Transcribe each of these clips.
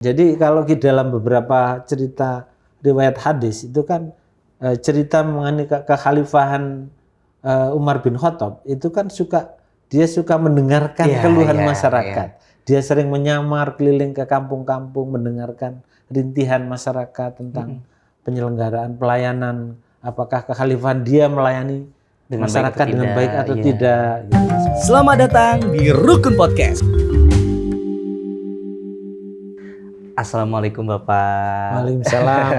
Jadi kalau di dalam beberapa cerita riwayat hadis itu kan cerita mengenai kekhalifahan Umar bin Khattab itu kan dia suka mendengarkan keluhan masyarakat. Dia sering menyamar keliling ke kampung-kampung mendengarkan rintihan masyarakat tentang penyelenggaraan pelayanan, apakah kekhalifahan dia melayani Dengan masyarakat dengan baik atau Iya. tidak. Gitu. Selamat datang di Rukun Podcast. Assalamualaikum Bapak. Waalaikumsalam.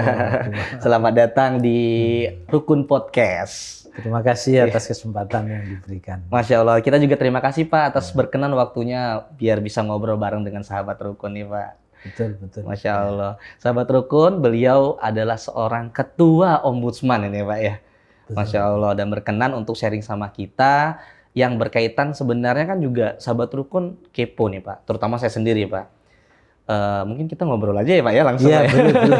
Selamat datang di Rukun Podcast. Terima kasih atas kesempatan yang diberikan. Masya Allah, kita juga terima kasih Pak atas berkenan waktunya biar bisa ngobrol bareng dengan sahabat Rukun nih Pak. Betul. Masya Allah. Sahabat Rukun, beliau adalah seorang ketua ombudsman ini Pak ya. Masya Allah, dan berkenan untuk sharing sama kita yang berkaitan sebenarnya kan juga sahabat Rukun kepo nih Pak, terutama saya sendiri Pak. Mungkin kita ngobrol aja ya Pak ya langsung. Iya, ya. betul.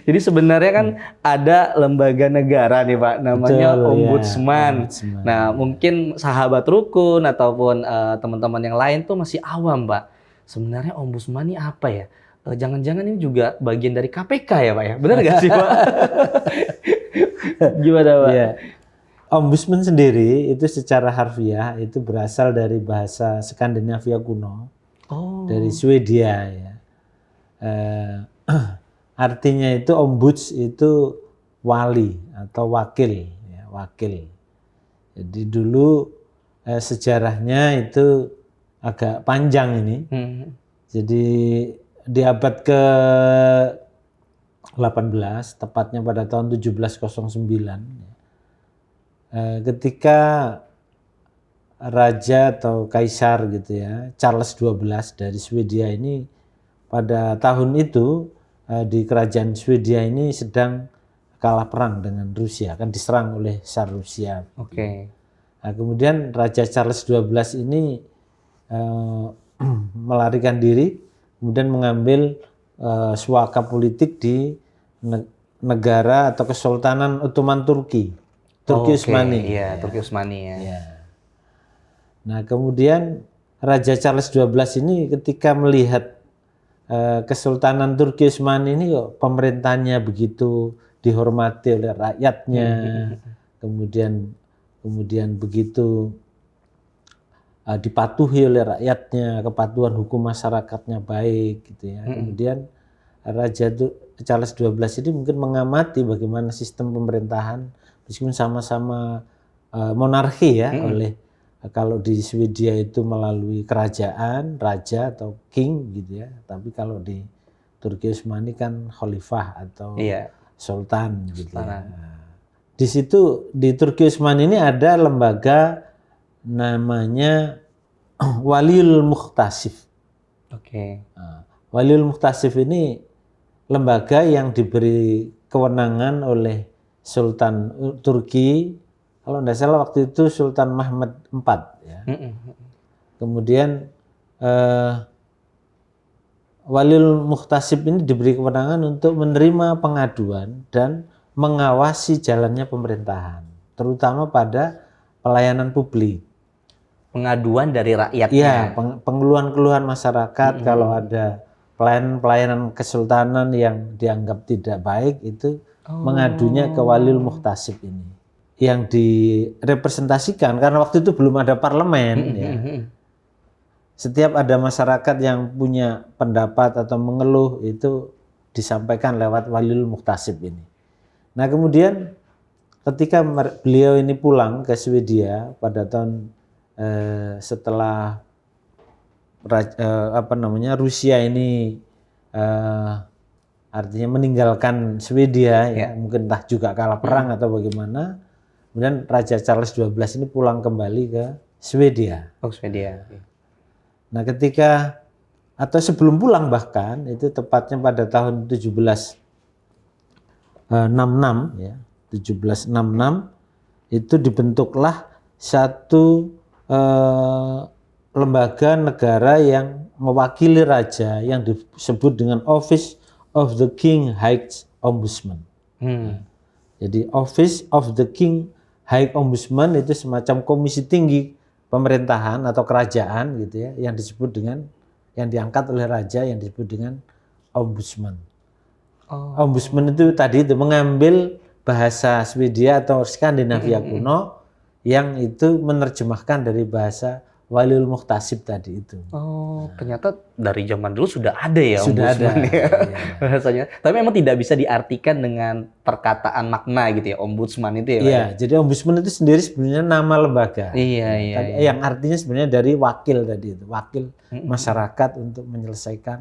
Jadi sebenarnya kan ada lembaga negara nih Pak, namanya Betul, Ombudsman. ya, Ombudsman. Nah mungkin sahabat Rukun ataupun teman-teman yang lain tuh masih awam Pak. Sebenarnya Ombudsman ini apa ya? Jangan-jangan ini juga bagian dari KPK ya Pak ya? Benar nggak sih Pak? Gimana Pak? Ya. Ombudsman sendiri itu secara harfiah itu berasal dari bahasa Skandinavia kuno. Oh. Dari Swedia ya. Artinya itu ombuds itu wali atau wakil ya, wakil. Jadi dulu sejarahnya itu agak panjang ini. Jadi di abad ke-18 tepatnya pada tahun 1709 ketika raja atau kaisar gitu ya, Charles XII dari Swedia ini pada tahun itu di kerajaan Swedia ini sedang kalah perang dengan Rusia, kan diserang oleh Tsar Rusia. Oke. Nah, kemudian Raja Charles XII ini melarikan diri, kemudian mengambil suaka politik di negara atau Kesultanan Ottoman Turki, Turki Utsmani. Iya, Turki Utsmani ya. Ya. Nah, kemudian Raja Charles XII ini ketika melihat Kesultanan Turki Utsmani ini kok pemerintahnya begitu dihormati oleh rakyatnya, kemudian begitu dipatuhi oleh rakyatnya, kepatuhan hukum masyarakatnya baik gitu ya. Kemudian Raja Charles XII ini mungkin mengamati bagaimana sistem pemerintahan meskipun sama-sama monarki ya kalau di Swedia itu melalui kerajaan, raja atau king gitu ya. Tapi kalau di Turki Utsmani kan khalifah atau sultan gitu ya. Di situ di Turki Utsmani ini ada lembaga namanya Waliul Mukhtasif. Oke. Waliul Mukhtasif ini lembaga yang diberi kewenangan oleh Sultan Turki, kalau tidak salah waktu itu Sultan Mahmud IV ya. Kemudian Waliul Mukhtasib ini diberi kewenangan untuk menerima pengaduan dan mengawasi jalannya pemerintahan, terutama pada pelayanan publik. Pengaduan dari rakyatnya. Iya, pengeluhan-keluhan masyarakat kalau ada pelayanan kesultanan yang dianggap tidak baik itu mengadunya ke Waliul Mukhtasib ini. Yang direpresentasikan karena waktu itu belum ada parlemen ya. Setiap ada masyarakat yang punya pendapat atau mengeluh itu disampaikan lewat Waliul Mukhtasib ini. Nah, kemudian ketika beliau ini pulang ke Swedia pada tahun setelah Rusia ini artinya meninggalkan Swedia ya, mungkin entah juga kalah perang atau bagaimana. Kemudian Raja Charles XII ini pulang kembali ke Swedia. Oh, Swedia. Nah, ketika atau sebelum pulang bahkan itu tepatnya pada tahun 1766 ya, 1766 itu dibentuklah satu lembaga negara yang mewakili raja yang disebut dengan Office of the King High Ombudsman. Jadi Office of the King High Ombudsman itu semacam komisi tinggi pemerintahan atau kerajaan gitu ya, yang disebut dengan yang diangkat oleh raja yang disebut dengan ombudsman. Oh. Ombudsman itu tadi itu mengambil bahasa Swedia atau Skandinavia kuno yang itu menerjemahkan dari bahasa Waliul Muhtasib tadi itu. Oh, ternyata dari zaman dulu sudah ada ya Sudah ombudsman ada, ya, iya. bahasanya. Tapi memang tidak bisa diartikan dengan perkataan makna gitu ya, ombudsman itu ya, Pak? Iya, jadi ombudsman itu sendiri sebenarnya nama lembaga. Iya, iya, Tapi iya. yang artinya sebenarnya dari wakil tadi itu, wakil masyarakat untuk menyelesaikan,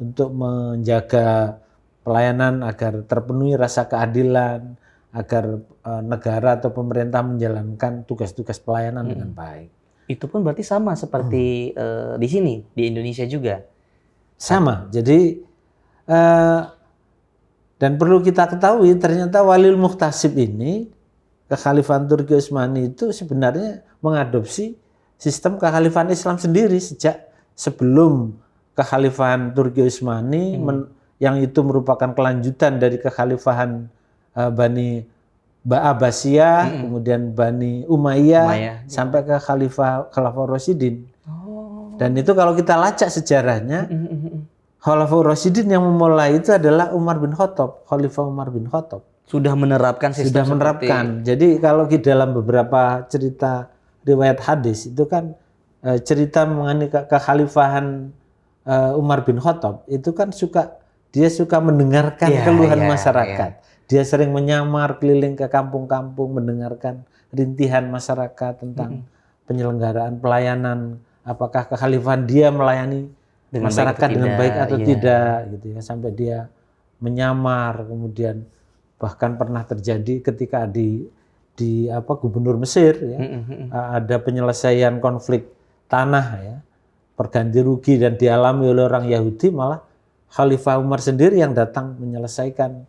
untuk menjaga pelayanan agar terpenuhi rasa keadilan, agar negara atau pemerintah menjalankan tugas-tugas pelayanan dengan baik. Itu pun berarti sama seperti di sini, di Indonesia juga. Sama, jadi dan perlu kita ketahui ternyata Waliul Muhtasib ini, Kekhalifahan Turki Utsmani itu sebenarnya mengadopsi sistem kekhalifahan Islam sendiri sejak sebelum Kekhalifahan Turki Utsmani yang itu merupakan kelanjutan dari kekhalifahan Bani Abbasiyah, kemudian Bani Umayyah, sampai ke Khalifah Rasyidin. Dan itu kalau kita lacak sejarahnya, Khalifah Rasyidin yang memulai itu adalah Umar bin Khattab, Khalifah Umar bin Khattab. Sudah menerapkan sistem Sudah menerapkan. Jadi kalau di dalam beberapa cerita riwayat hadis itu kan cerita mengenai kekhalifahan Umar bin Khattab itu kan dia suka mendengarkan keluhan masyarakat. Dia sering menyamar keliling ke kampung-kampung mendengarkan rintihan masyarakat tentang penyelenggaraan pelayanan, apakah kekhalifahan dia melayani dengan masyarakat dengan baik atau iya. tidak gitu ya, sampai dia menyamar. Kemudian bahkan pernah terjadi ketika di Gubernur Mesir ya, ada penyelesaian konflik tanah ya, perganti rugi dan dialami oleh orang Yahudi, malah Khalifah Umar sendiri yang datang menyelesaikan.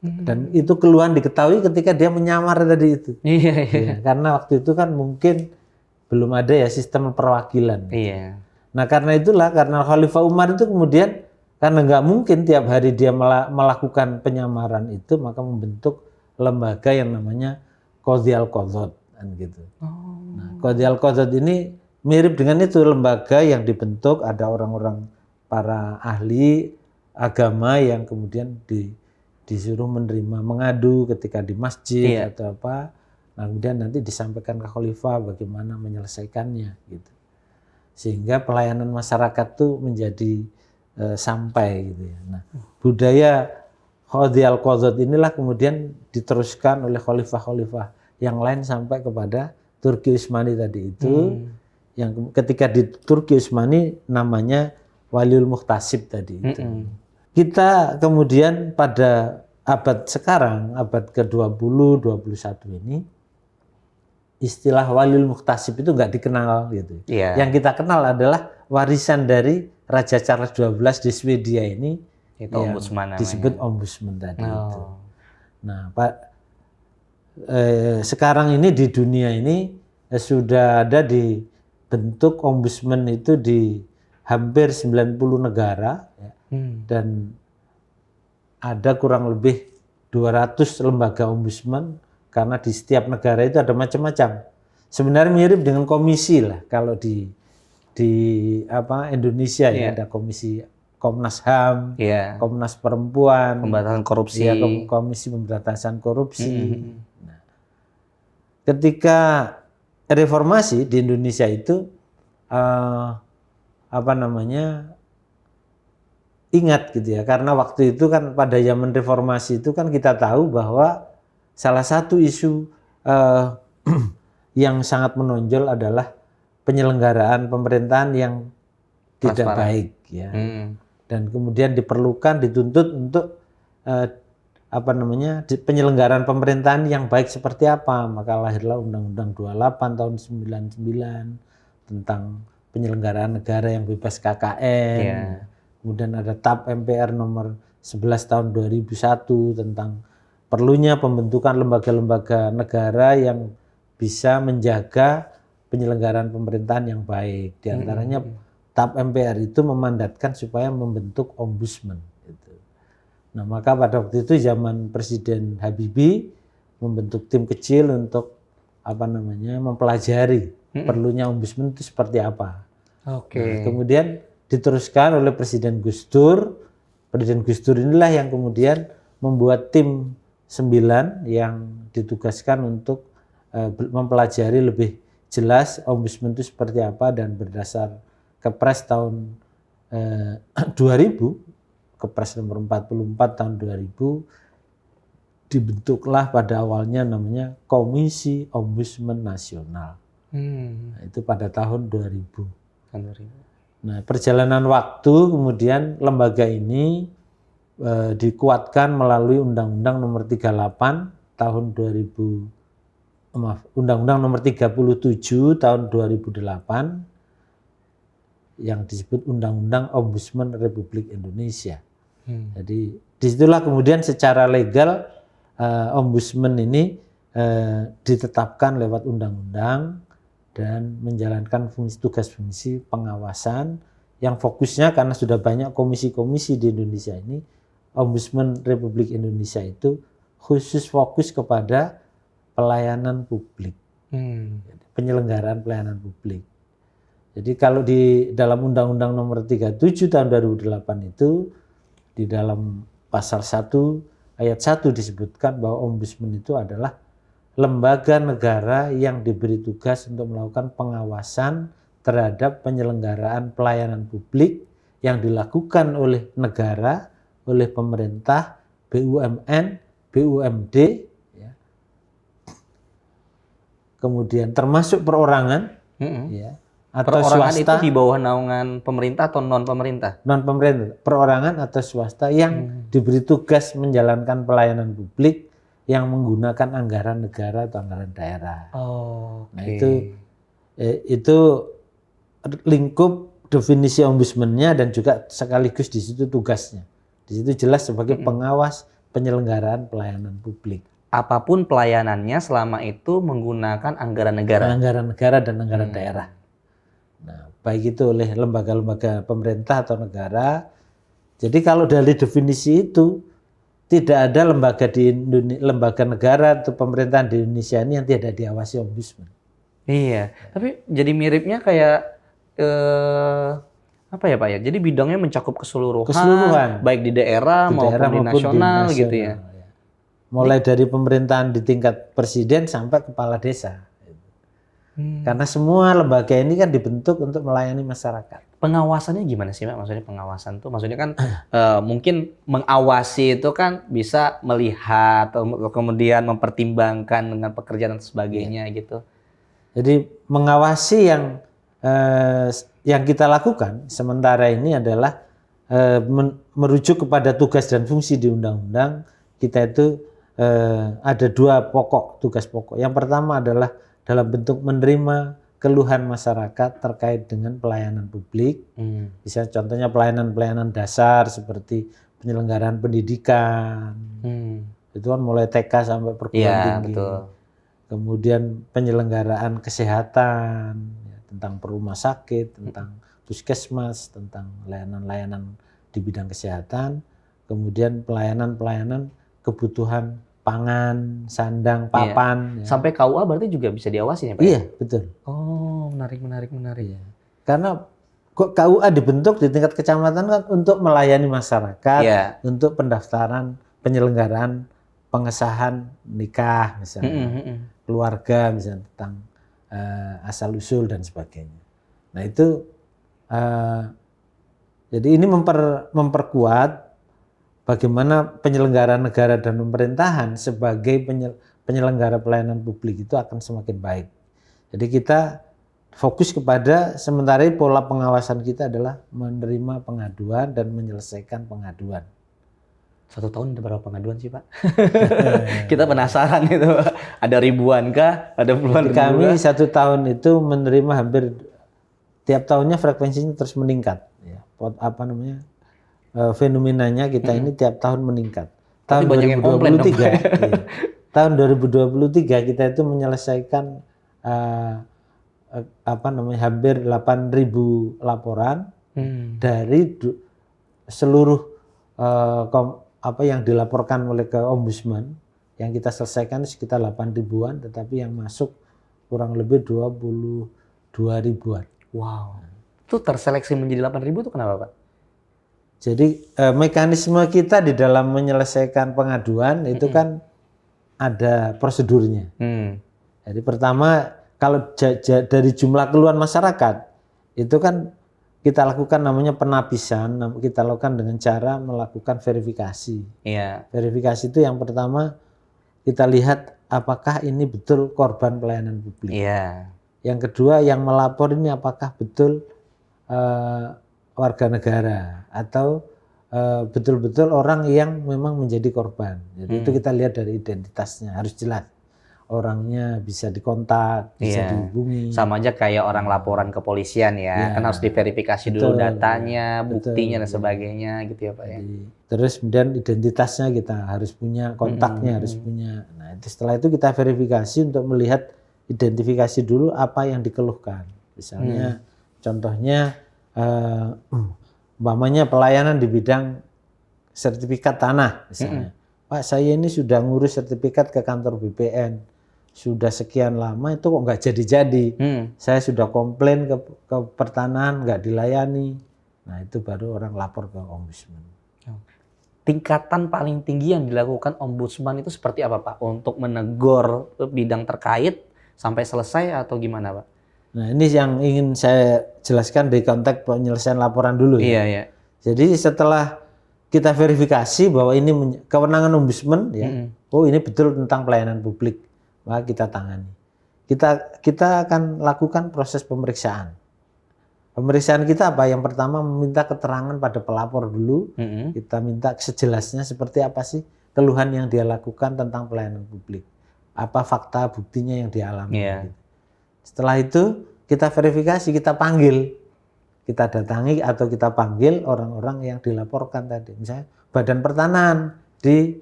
Dan itu keluhan diketahui ketika dia menyamar tadi itu. Iya. Ya, karena waktu itu kan mungkin belum ada ya sistem perwakilan. Iya. Nah karena itulah, karena Khalifah Umar itu kemudian karena nggak mungkin tiap hari dia melakukan penyamaran itu, maka membentuk lembaga yang namanya Qadhi al-Qadhat kan gitu. Nah, Qadhi al-Qadhat ini mirip dengan itu, lembaga yang dibentuk, ada orang-orang para ahli agama yang kemudian disuruh menerima mengadu ketika di masjid atau apa. Nah, kemudian nanti disampaikan ke khalifah bagaimana menyelesaikannya gitu. Sehingga pelayanan masyarakat tuh menjadi sampai gitu ya. Nah, budaya Qadhi al-Qadhat inilah kemudian diteruskan oleh khalifah-khalifah yang lain sampai kepada Turki Utsmani tadi itu. Yang ketika di Turki Utsmani namanya Waliul Muhtasib tadi itu. Kita kemudian pada abad sekarang, abad ke-20, 21 ini, istilah Waliul Muhtasib itu nggak dikenal gitu. Yeah. Yang kita kenal adalah warisan dari Raja Charles XII di Swedia ini, Itu yang ombudsman namanya. disebut ombudsman tadi itu. Nah, sekarang ini di dunia ini sudah ada dibentuk ombudsman itu di hampir 90 negara ya. Dan ada kurang lebih 200 lembaga ombudsman, karena di setiap negara itu ada macam-macam. Sebenarnya mirip dengan komisi lah kalau di Indonesia ya, ada komisi Komnas HAM, Komnas Perempuan, Pemberantasan korupsi, ya, Komisi Pemberantasan Korupsi. Nah, ketika reformasi di Indonesia itu ingat gitu ya, karena waktu itu kan pada zaman reformasi itu kan kita tahu bahwa salah satu isu yang sangat menonjol adalah penyelenggaraan pemerintahan yang tidak baik ya. Dan kemudian dituntut untuk penyelenggaraan pemerintahan yang baik seperti apa. Maka lahirlah Undang-Undang 28 tahun 99 tentang penyelenggaraan negara yang bebas KKN. Kemudian ada TAP MPR nomor 11 tahun 2001 tentang perlunya pembentukan lembaga-lembaga negara yang bisa menjaga penyelenggaraan pemerintahan yang baik. Di antaranya TAP MPR itu memandatkan supaya membentuk ombudsman. Gitu. Nah, maka pada waktu itu zaman Presiden Habibie membentuk tim kecil untuk mempelajari perlunya ombudsman itu seperti apa. Nah, kemudian diteruskan oleh Presiden Gus Dur. Presiden Gus Dur inilah yang kemudian membuat tim 9 yang ditugaskan untuk mempelajari lebih jelas ombudsman itu seperti apa, dan berdasar Kepres tahun 2000, Kepres nomor 44 tahun 2000, dibentuklah pada awalnya namanya Komisi Ombudsman Nasional. Nah, itu pada tahun 2000. Nah, perjalanan waktu kemudian lembaga ini dikuatkan melalui Undang-Undang nomor 38 tahun 2000, Undang-Undang nomor 37 tahun 2008 yang disebut Undang-Undang Ombudsman Republik Indonesia. Jadi disitulah kemudian secara legal ombudsman ini ditetapkan lewat undang-undang dan menjalankan tugas fungsi pengawasan yang fokusnya, karena sudah banyak komisi-komisi di Indonesia ini, Ombudsman Republik Indonesia itu khusus fokus kepada pelayanan publik, penyelenggaraan pelayanan publik. Jadi kalau di dalam Undang-Undang nomor 37 tahun 2008 itu, di dalam pasal 1 ayat 1 disebutkan bahwa ombudsman itu adalah lembaga negara yang diberi tugas untuk melakukan pengawasan terhadap penyelenggaraan pelayanan publik yang dilakukan oleh negara, oleh pemerintah, BUMN, BUMD, ya. Kemudian termasuk perorangan, ya, atau Perorangan swasta, itu di bawah naungan pemerintah atau non pemerintah? non pemerintah, perorangan atau swasta yang diberi tugas menjalankan pelayanan publik yang menggunakan anggaran negara atau anggaran daerah. Nah, itu lingkup definisi ombudsman-nya dan juga sekaligus di situ tugasnya. Di situ jelas sebagai pengawas penyelenggaraan pelayanan publik. Apapun pelayanannya selama itu menggunakan anggaran negara. Anggaran negara dan anggaran daerah. Nah, baik itu oleh lembaga-lembaga pemerintah atau negara. Jadi kalau dari definisi itu, tidak ada lembaga negara atau pemerintahan di Indonesia ini yang tidak diawasi ombudsman. Iya, tapi jadi miripnya kayak apa ya Pak ya? Jadi bidangnya mencakup keseluruhan. Baik di daerah maupun di nasional gitu ya. Mulai dari pemerintahan di tingkat presiden sampai kepala desa. Karena semua lembaga ini kan dibentuk untuk melayani masyarakat. Pengawasannya gimana sih Pak? Maksudnya pengawasan tuh, maksudnya kan mungkin mengawasi itu kan bisa melihat, kemudian mempertimbangkan dengan pekerjaan dan sebagainya gitu. Jadi mengawasi yang kita lakukan sementara ini adalah merujuk kepada tugas dan fungsi di undang-undang. Kita itu ada 2 tugas pokok. Yang pertama adalah dalam bentuk menerima keluhan masyarakat terkait dengan pelayanan publik. Bisa contohnya pelayanan-pelayanan dasar seperti penyelenggaraan pendidikan. Itu kan mulai TK sampai perguruan tinggi. Betul. Kemudian penyelenggaraan kesehatan, ya, tentang rumah sakit, tentang puskesmas, tentang layanan-layanan di bidang kesehatan. Kemudian pelayanan-pelayanan kebutuhan pangan, sandang, papan. Ya. Sampai KUA berarti juga bisa diawasi ya Pak? Iya, betul. Oh, menarik. Iya. Karena KUA dibentuk di tingkat kecamatan kan untuk melayani masyarakat, untuk pendaftaran, penyelenggaraan, pengesahan nikah misalnya, keluarga misalnya, tentang asal-usul dan sebagainya. Nah itu, jadi ini memperkuat bagaimana penyelenggara negara dan pemerintahan sebagai penyelenggara pelayanan publik itu akan semakin baik. Jadi kita fokus kepada, sementara pola pengawasan kita adalah menerima pengaduan dan menyelesaikan pengaduan. 1 tahun ada berapa pengaduan sih Pak? Kita penasaran itu Pak. Ada ribuan kah? Ada puluhan ribu? Kami 1 tahun itu menerima hampir tiap tahunnya frekuensinya terus meningkat. Ya, fenomenanya kita ini tiap tahun meningkat. Tahun 2023, iya. Tahun 2023 kita itu menyelesaikan hampir 8.000 laporan dari seluruh yang dilaporkan oleh ke ombudsman. Yang kita selesaikan sekitar 8.000-an, tetapi yang masuk kurang lebih 22 ribuan. Wow. Itu terseleksi menjadi 8.000 itu kenapa, Pak? Jadi mekanisme kita di dalam menyelesaikan pengaduan itu kan ada prosedurnya. Jadi pertama kalau dari jumlah keluhan masyarakat itu kan kita lakukan namanya penapisan, kita lakukan dengan cara melakukan verifikasi. Iya. Verifikasi itu yang pertama kita lihat apakah ini betul korban pelayanan publik. Iya. Yang kedua yang melapor ini apakah betul warga negara atau betul-betul orang yang memang menjadi korban. Jadi itu kita lihat dari identitasnya harus jelas. Orangnya bisa dikontak, bisa dihubungi. Sama aja kayak orang laporan ke polisian ya. Kan harus diverifikasi dulu datanya, buktinya dan sebagainya gitu ya Pak ya. Terus kemudian identitasnya kita harus punya, kontaknya harus punya. Nah, setelah itu kita verifikasi untuk melihat identifikasi dulu apa yang dikeluhkan. Misalnya contohnya umpamanya pelayanan di bidang sertifikat tanah misalnya. Pak, saya ini sudah ngurus sertifikat ke kantor BPN. Sudah sekian lama itu kok nggak jadi-jadi. Saya sudah komplain ke pertanahan nggak dilayani. Nah itu baru orang lapor ke ombudsman. Tingkatan paling tinggi yang dilakukan ombudsman itu seperti apa Pak? Untuk menegur bidang terkait sampai selesai atau gimana Pak? Nah ini yang ingin saya jelaskan dari konteks penyelesaian laporan dulu ya. Iya. Jadi setelah kita verifikasi bahwa ini kewenangan ombudsman ya, oh ini betul tentang pelayanan publik, maka kita tangani. Kita akan lakukan proses pemeriksaan. Pemeriksaan kita apa? Yang pertama meminta keterangan pada pelapor dulu. Kita minta sejelasnya seperti apa sih keluhan yang dia lakukan tentang pelayanan publik. Apa fakta buktinya yang dialami. Gitu. Setelah itu kita verifikasi, kita panggil. Kita datangi atau kita panggil orang-orang yang dilaporkan tadi. Misalnya Badan Pertanahan di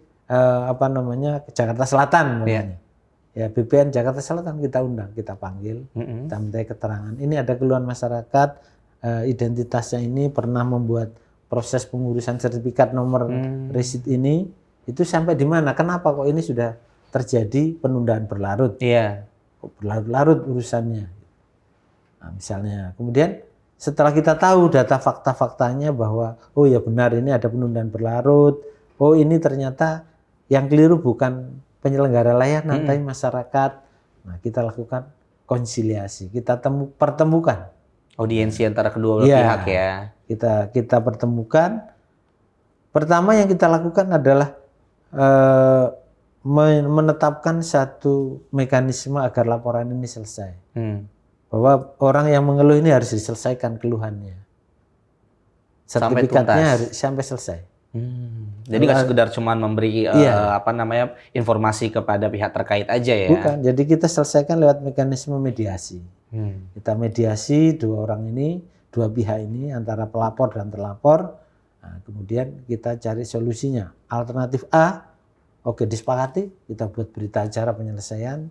Jakarta Selatan namanya. Ya BPN Jakarta Selatan kita undang, kita panggil, kita minta keterangan. Ini ada keluhan masyarakat, identitasnya ini pernah membuat proses pengurusan sertifikat nomor resid ini, itu sampai di mana? Kenapa kok ini sudah terjadi penundaan berlarut? Iya. Kok berlarut-larut urusannya? Nah, misalnya, kemudian setelah kita tahu data fakta-faktanya bahwa oh ya benar ini ada penundaan berlarut, oh ini ternyata yang keliru bukan penyelenggara layanan tapi masyarakat. Nah, kita lakukan konsiliasi, kita pertemukan. Audiensi antara kedua pihak ya. Kita pertemukan. Pertama yang kita lakukan adalah menetapkan satu mekanisme agar laporan ini selesai. Bahwa orang yang mengeluh ini harus diselesaikan keluhannya. Sertifikatnya harus sampai selesai. Jadi nggak sekedar cuma memberi informasi kepada pihak terkait aja ya? Bukan. Jadi kita selesaikan lewat mekanisme mediasi. Kita mediasi dua pihak ini antara pelapor dan terlapor. Nah, kemudian kita cari solusinya. Alternatif A, oke disepakati, kita buat berita acara penyelesaian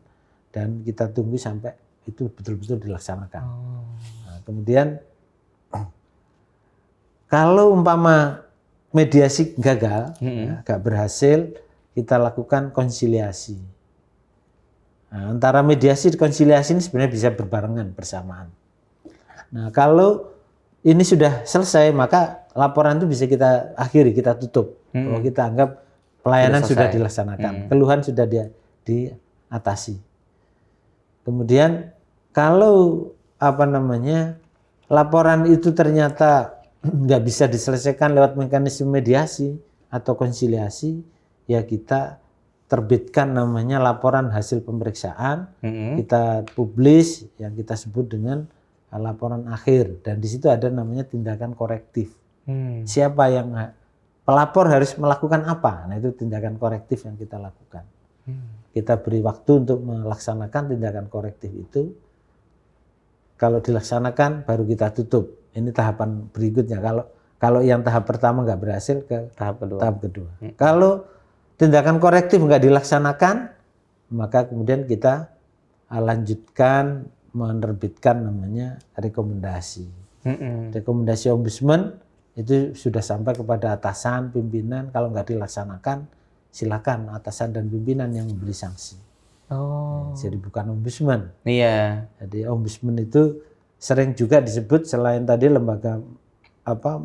dan kita tunggu sampai itu betul-betul dilaksanakan. Nah, kemudian kalau umpama mediasi gagal, gak berhasil, kita lakukan konsiliasi. Nah, antara mediasi dan konsiliasi ini sebenarnya bisa berbarengan bersamaan. Nah, kalau ini sudah selesai, maka laporan itu bisa kita akhiri, kita tutup. Kalau kita anggap pelayanan sudah dilaksanakan, keluhan sudah diatasi. Kemudian kalau laporan itu ternyata nggak bisa diselesaikan lewat mekanisme mediasi atau konsiliasi, ya kita terbitkan namanya laporan hasil pemeriksaan, kita publish yang kita sebut dengan laporan akhir, dan di situ ada namanya tindakan korektif. Siapa yang pelapor harus melakukan apa? Nah itu tindakan korektif yang kita lakukan. Kita beri waktu untuk melaksanakan tindakan korektif itu. Kalau dilaksanakan baru kita tutup. Ini tahapan berikutnya. Kalau yang tahap pertama nggak berhasil ke tahap kedua. Kalau tindakan korektif nggak dilaksanakan, maka kemudian kita lanjutkan menerbitkan namanya rekomendasi. Rekomendasi ombudsman itu sudah sampai kepada atasan, pimpinan. Kalau nggak dilaksanakan, silakan atasan dan pimpinan yang memberi sanksi. Jadi bukan ombudsman. Iya. Jadi ombudsman itu sering juga disebut selain tadi lembaga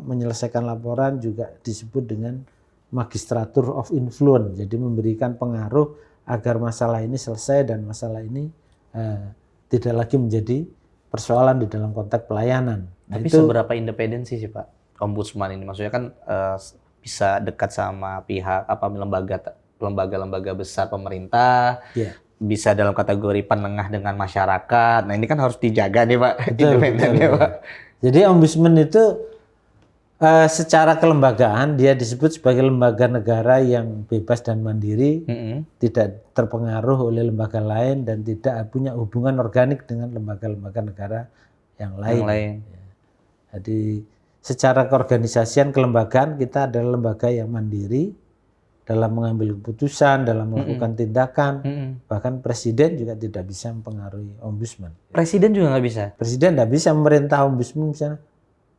menyelesaikan laporan juga disebut dengan magistratur of influence. Jadi memberikan pengaruh agar masalah ini selesai dan masalah ini tidak lagi menjadi persoalan di dalam konteks pelayanan. Tapi seberapa independensi sih Pak Ombudsman ini? Maksudnya kan bisa dekat sama pihak lembaga-lembaga besar pemerintah, bisa dalam kategori penengah dengan masyarakat. Nah ini kan harus dijaga nih Pak, independennya Pak. Jadi Ombudsman itu secara kelembagaan dia disebut sebagai lembaga negara yang bebas dan mandiri, tidak terpengaruh oleh lembaga lain dan tidak punya hubungan organik dengan lembaga-lembaga negara yang lain. Jadi secara keorganisasian kelembagaan kita adalah lembaga yang mandiri dalam mengambil keputusan, dalam melakukan tindakan, bahkan presiden juga tidak bisa mempengaruhi ombudsman. Presiden juga nggak bisa? Presiden tidak bisa memerintah ombudsman misalnya.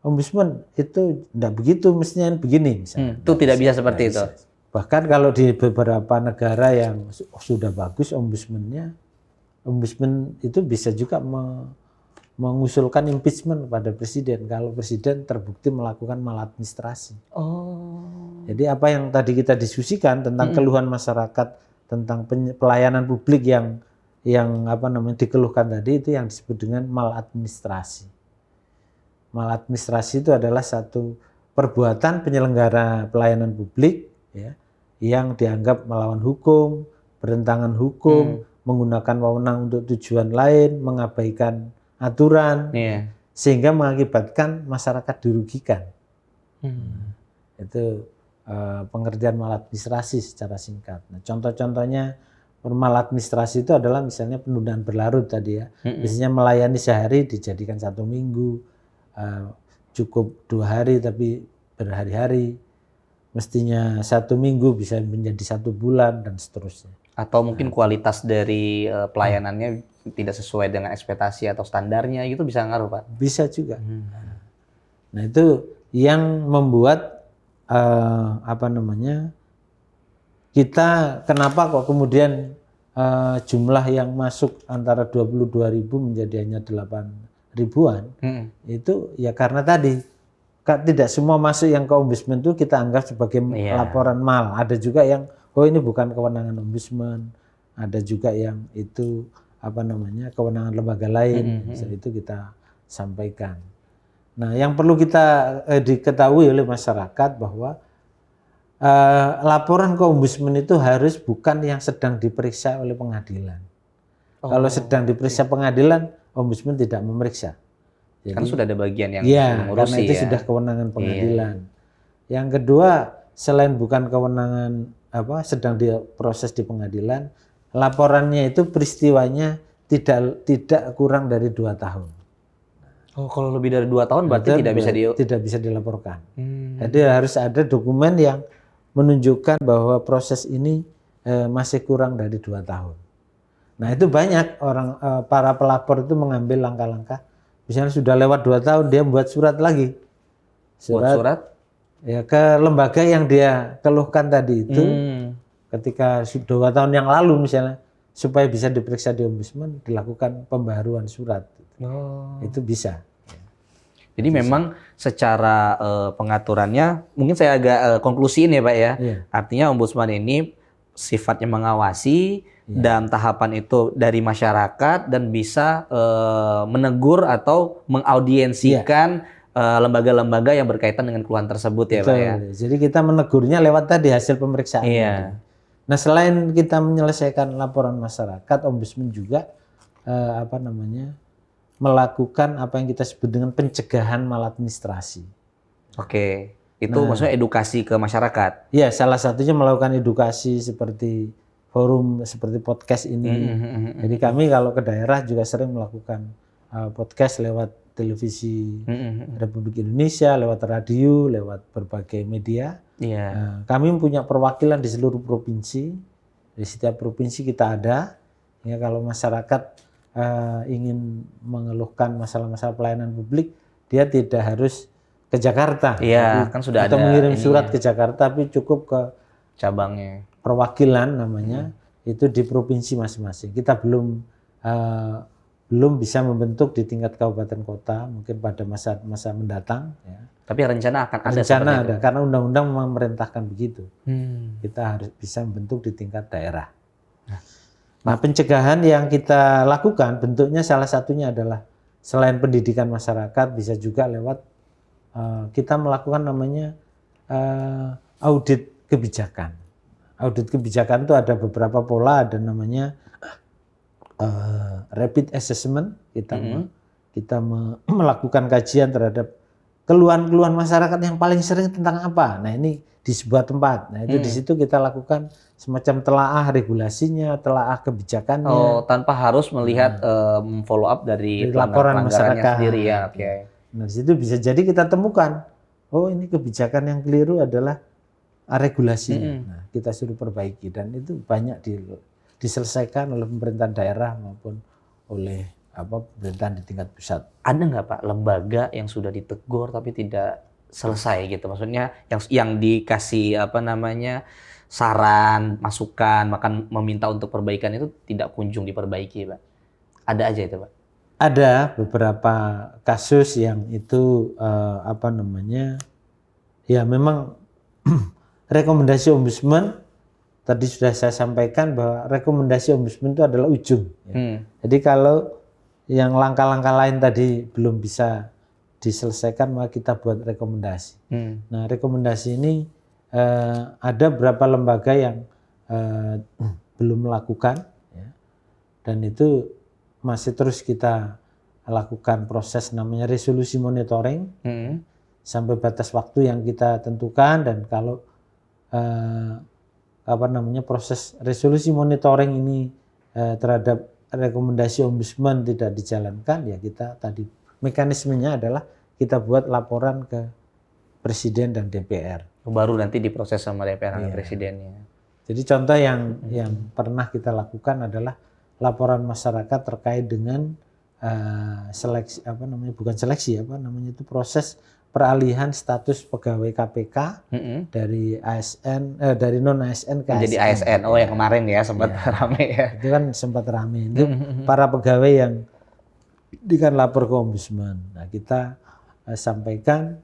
Ombudsman itu tidak begitu, mestinya begini misalnya. Itu tidak bisa seperti itu. Bahkan kalau di beberapa negara yang sudah bagus ombudsman itu bisa juga mengusulkan impeachment kepada presiden kalau presiden terbukti melakukan maladministrasi. Jadi apa yang tadi kita diskusikan tentang keluhan masyarakat tentang pelayanan publik yang dikeluhkan tadi itu yang disebut dengan maladministrasi. Maladministrasi itu adalah satu perbuatan penyelenggara pelayanan publik yang dianggap melawan hukum, bertentangan hukum, menggunakan wewenang untuk tujuan lain, mengabaikan aturan, sehingga mengakibatkan masyarakat dirugikan. Itu pengertian maladministrasi secara singkat. Nah, contoh-contohnya maladministrasi itu adalah misalnya penundaan berlarut tadi ya. Biasanya melayani sehari dijadikan 1 minggu. Cukup 2 hari tapi berhari-hari, mestinya 1 minggu bisa menjadi 1 bulan dan seterusnya. Atau mungkin kualitas dari pelayanannya tidak sesuai dengan ekspektasi atau standarnya, itu bisa ngaruh Pak? Bisa juga. Nah itu yang membuat kita kenapa kok kemudian jumlah yang masuk antara 22.000 menjadi hanya 8.000-an, itu ya karena tadi tidak semua masuk yang ke ombudsman itu kita anggap sebagai laporan mal. Ada juga yang ini bukan kewenangan ombudsman, ada juga yang itu kewenangan lembaga lain. Itu kita sampaikan. Nah, yang perlu kita diketahui oleh masyarakat bahwa laporan ke ombudsman itu harus bukan yang sedang diperiksa oleh pengadilan. Kalau sedang diperiksa pengadilan, ombudsman tidak memeriksa. Jadi, kan sudah ada bagian yang mengurusi karena itu sudah kewenangan pengadilan. Yang kedua, selain bukan kewenangan sedang diproses di pengadilan, laporannya itu peristiwanya tidak kurang dari 2 tahun. Kalau lebih dari 2 tahun berarti tidak bisa dilaporkan. Jadi harus ada dokumen yang menunjukkan bahwa proses ini masih kurang dari 2 tahun. Nah itu banyak para pelapor itu mengambil langkah-langkah. Misalnya sudah lewat 2 tahun dia membuat surat lagi. Surat? Ya ke lembaga yang dia keluhkan tadi itu. Ketika 2 tahun yang lalu misalnya supaya bisa diperiksa di ombudsman dilakukan pembaharuan surat. Itu bisa. Jadi memang secara pengaturannya mungkin saya agak konklusiin ya Pak ya. Artinya ombudsman ini sifatnya mengawasi dan tahapan itu dari masyarakat dan bisa menegur atau mengaudiensikan lembaga-lembaga yang berkaitan dengan keluhan tersebut ya Pak ya. Jadi kita menegurnya lewat tadi hasil pemeriksaan. Nah selain kita menyelesaikan laporan masyarakat, ombudsman juga melakukan apa yang kita sebut dengan pencegahan maladministrasi. Oke, itu maksudnya edukasi ke masyarakat? Ya, salah satunya melakukan edukasi seperti forum, seperti podcast ini. Jadi kami kalau ke daerah juga sering melakukan podcast lewat televisi Republik Indonesia, lewat radio, lewat berbagai media. Kami punya perwakilan di seluruh provinsi. Di setiap provinsi kita ada. Ya, kalau masyarakat ingin mengeluhkan masalah-masalah pelayanan publik, dia tidak harus ke Jakarta. Kan sudah atau mengirim surat ke Jakarta, tapi cukup ke cabangnya. Perwakilan namanya, itu di provinsi masing-masing. Kita belum belum bisa membentuk di tingkat kabupaten kota, mungkin pada masa mendatang. Ya. Tapi rencana akan ada Rencana seperti ada, itu. karena undang-undang memerintahkan begitu. Hmm. Kita harus bisa membentuk di tingkat daerah. Nah, pencegahan yang kita lakukan bentuknya salah satunya adalah selain pendidikan masyarakat, bisa juga lewat kita melakukan namanya audit kebijakan. Audit kebijakan itu ada beberapa pola, ada namanya rapid assessment. Kita melakukan kajian terhadap keluhan-keluhan masyarakat yang paling sering tentang apa. Nah, ini di sebuah tempat. Nah, itu di situ kita lakukan semacam telaah regulasinya, telaah kebijakannya. Oh, tanpa harus melihat follow up dari laporan pelanggarannya masyarakat. sendiri ya. Oke. Nah, di situ bisa jadi kita temukan, oh ini kebijakan yang keliru adalah regulasinya. Nah, kita suruh perbaiki, dan itu banyak diselesaikan oleh pemerintahan daerah maupun oleh pemerintahan di tingkat pusat. Ada nggak Pak lembaga yang sudah ditegur tapi tidak selesai gitu? Maksudnya yang dikasih saran, masukan, bahkan meminta untuk perbaikan itu tidak kunjung diperbaiki, Pak? Ada aja itu, Pak? Ada beberapa kasus yang itu ya memang rekomendasi ombudsman tadi sudah saya sampaikan bahwa rekomendasi ombudsman itu adalah ujung. Ya. Jadi kalau yang langkah-langkah lain tadi belum bisa diselesaikan, maka kita buat rekomendasi. Nah, rekomendasi ini ada beberapa lembaga yang belum melakukan, ya, dan itu masih terus kita lakukan proses namanya resolusi monitoring sampai batas waktu yang kita tentukan. Dan kalau proses resolusi monitoring ini terhadap rekomendasi ombudsman tidak dijalankan, ya kita tadi mekanismenya adalah kita buat laporan ke Presiden dan DPR. Baru nanti diproses sama DPR dan Presidennya. Jadi contoh yang pernah kita lakukan adalah laporan masyarakat terkait dengan seleksi proses peralihan status pegawai KPK dari ASN dari non ASN ke menjadi ASN. Oh, yang kemarin ya sempat ramai ya. Itu kan sempat ramai. Itu para pegawai yang kan lapor ke ombudsman. Nah, kita sampaikan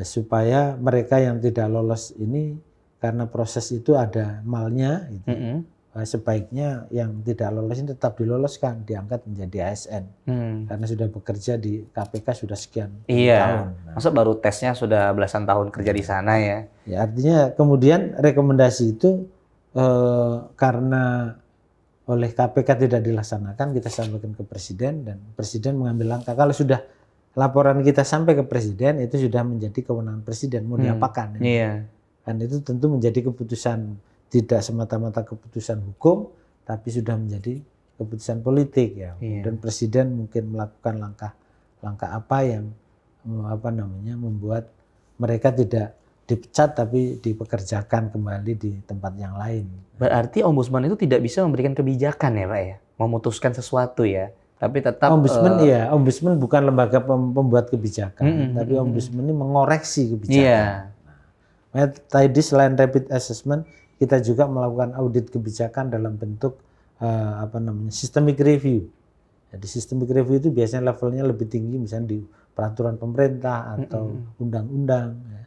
supaya mereka yang tidak lolos ini, karena proses itu ada malnya gitu. Sebaiknya yang tidak lolos ini tetap diloloskan, diangkat menjadi ASN. Karena sudah bekerja di KPK sudah sekian tahun. Nah, masa baru tesnya sudah belasan tahun kerja di sana ya? Ya, artinya kemudian rekomendasi itu karena oleh KPK tidak dilaksanakan, kita sampaikan ke Presiden, dan Presiden mengambil langkah. Kalau sudah laporan kita sampai ke Presiden, itu sudah menjadi kewenangan Presiden mau diapakan. Iya. Dan itu tentu menjadi keputusan, tidak semata-mata keputusan hukum, tapi sudah menjadi keputusan politik ya. Dan Presiden mungkin melakukan langkah apa yang membuat mereka tidak dipecat tapi dipekerjakan kembali di tempat yang lain. Berarti ombudsman itu tidak bisa memberikan kebijakan ya, Pak ya, memutuskan sesuatu ya, tapi tetap ombudsman bukan lembaga pembuat kebijakan, tapi ombudsman ini mengoreksi kebijakan. Nah, tadi selain rapid assessment, kita juga melakukan audit kebijakan dalam bentuk systemic review. Jadi systemic review itu biasanya levelnya lebih tinggi, misalnya di peraturan pemerintah atau undang-undang, ya,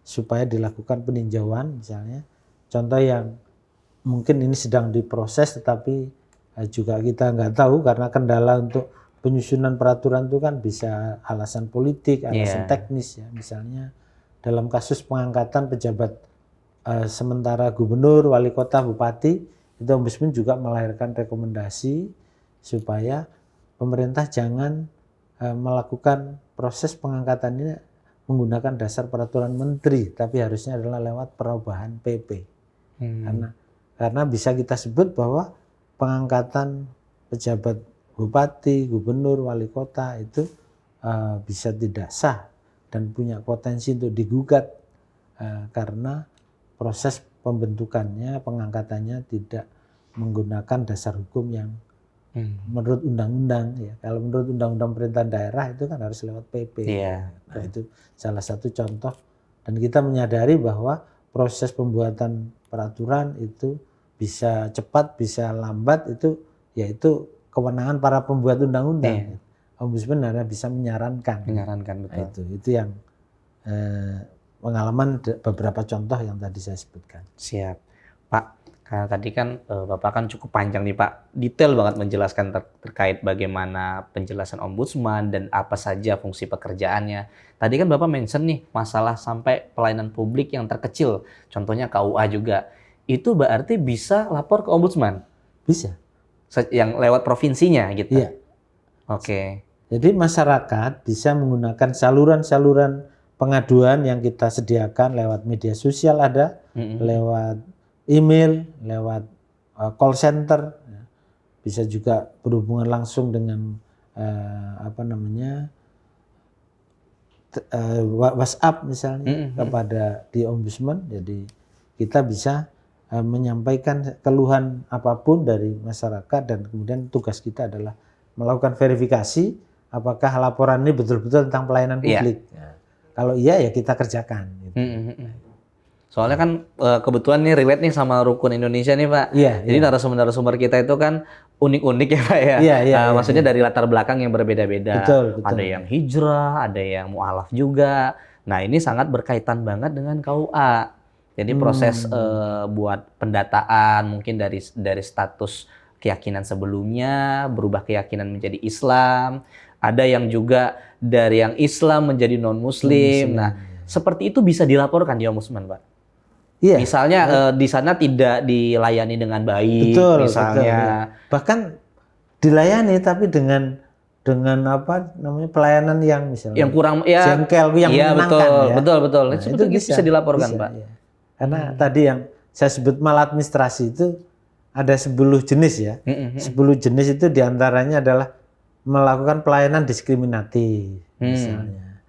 supaya dilakukan peninjauan misalnya. Contoh yang mungkin ini sedang diproses, tetapi juga kita nggak tahu karena kendala untuk penyusunan peraturan itu kan bisa alasan politik, alasan teknis ya. Misalnya dalam kasus pengangkatan pejabat sementara gubernur, wali kota, bupati, itu ombudsman juga melahirkan rekomendasi supaya pemerintah jangan melakukan proses pengangkatan ini menggunakan dasar peraturan menteri, tapi harusnya adalah lewat perubahan PP. Karena bisa kita sebut bahwa pengangkatan pejabat bupati, gubernur, wali kota itu bisa tidak sah dan punya potensi untuk digugat karena proses pembentukannya, pengangkatannya tidak menggunakan dasar hukum yang menurut undang-undang ya. Kalau menurut undang-undang pemerintahan daerah itu kan harus lewat PP. Nah, itu salah satu contoh, dan kita menyadari bahwa proses pembuatan peraturan itu bisa cepat, bisa lambat, itu yaitu kewenangan para pembuat undang-undang. Iya. Ombudsman hanya bisa menyarankan. Menyarankan, Nah, betul. itu yang pengalaman beberapa contoh yang tadi saya sebutkan. Siap. Pak, karena tadi kan Bapak kan cukup panjang nih Pak, detail banget menjelaskan terkait bagaimana penjelasan ombudsman dan apa saja fungsi pekerjaannya. Tadi kan Bapak mention nih masalah sampai pelayanan publik yang terkecil, contohnya KUA juga. Itu berarti bisa lapor ke ombudsman? Bisa. Yang lewat provinsinya gitu? Iya. Oke. Jadi masyarakat bisa menggunakan saluran-saluran pengaduan yang kita sediakan lewat media sosial ada, lewat email, lewat call center, bisa juga berhubungan langsung dengan WhatsApp misalnya kepada di ombudsman. Jadi kita bisa menyampaikan keluhan apapun dari masyarakat dan kemudian tugas kita adalah melakukan verifikasi apakah laporan ini betul-betul tentang pelayanan publik. Nah, kalau iya ya kita kerjakan. Gitu. Soalnya kan kebetulan nih relate nih sama Rukun Indonesia nih Pak. Iya, jadi narasumber-narasumber kita itu kan unik-unik ya Pak ya. Maksudnya dari latar belakang yang berbeda-beda. Betul. Ada yang hijrah, ada yang mu'alaf juga. Nah ini sangat berkaitan banget dengan KUA. Jadi proses buat pendataan mungkin dari status keyakinan sebelumnya berubah keyakinan menjadi Islam. Ada yang juga dari yang Islam menjadi non-Muslim. Nah seperti itu bisa dilaporkan di ombudsman Pak. Iya. Misalnya di sana tidak dilayani dengan baik, misalnya. Betul, ya. Bahkan dilayani tapi dengan pelayanan yang misalnya yang kurang jengkel, yang menyenangkan. Betul. Nah, itu bisa dilaporkan, Pak. Ya. Karena tadi yang saya sebut maladministrasi itu ada 10 jenis ya. 10 jenis itu diantaranya adalah melakukan pelayanan diskriminatif, misalnya.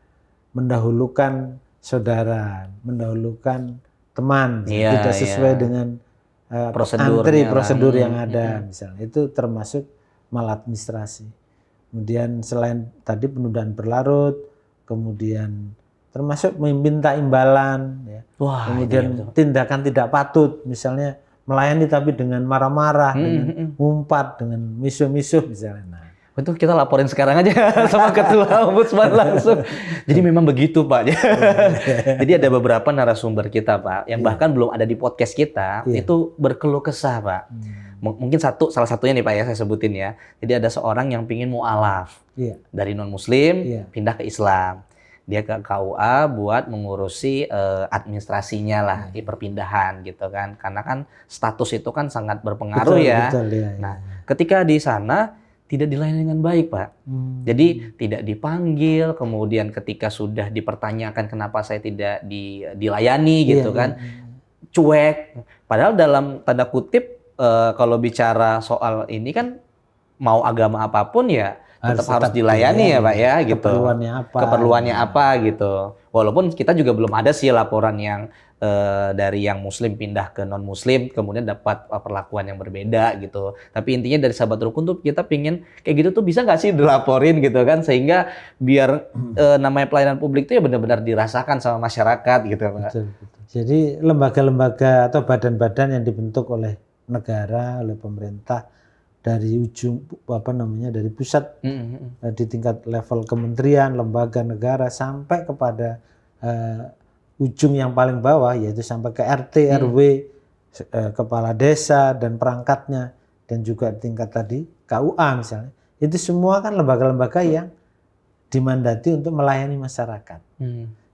Mendahulukan saudara, mendahulukan teman, tidak sesuai dengan prosedur yang ada, misalnya. Itu termasuk maladministrasi. Kemudian selain tadi penundaan berlarut, kemudian termasuk meminta imbalan, ya. Kemudian tindakan tidak patut, misalnya melayani tapi dengan marah-marah, dengan ngumpat, dengan misuh-misuh misalnya. Nah, itu kita laporin sekarang aja sama ketua ombudsman langsung. Jadi memang begitu Pak. Jadi ada beberapa narasumber kita Pak, yang bahkan belum ada di podcast kita, itu berkeluh kesah Pak. Mungkin salah satunya nih Pak ya saya sebutin ya. Jadi ada seorang yang pingin mu'alaf dari non-muslim pindah ke Islam. Dia ke KUA buat mengurusi administrasinya lah di perpindahan gitu kan. Karena kan status itu kan sangat berpengaruh ya. Nah, ketika di sana tidak dilayani dengan baik, Pak. Jadi tidak dipanggil, kemudian ketika sudah dipertanyakan kenapa saya tidak dilayani gitu kan, cuek. Padahal dalam tanda kutip kalau bicara soal ini kan mau agama apapun ya tetap harus dilayani ya Pak ya gitu. Keperluannya apa gitu. Walaupun kita juga belum ada sih laporan yang dari yang muslim pindah ke non muslim kemudian dapat perlakuan yang berbeda gitu. Tapi intinya dari sahabat rukun tuh kita pingin kayak gitu tuh bisa nggak sih dilaporin gitu kan, sehingga biar namanya pelayanan publik itu ya benar-benar dirasakan sama masyarakat gitu Pak. Betul. Jadi lembaga-lembaga atau badan-badan yang dibentuk oleh negara, oleh pemerintah dari ujung dari pusat di tingkat level kementerian, lembaga negara sampai kepada ujung yang paling bawah, yaitu sampai ke RT, RW, kepala desa dan perangkatnya, dan juga tingkat tadi KUA misalnya. Itu semua kan lembaga-lembaga yang dimandati untuk melayani masyarakat.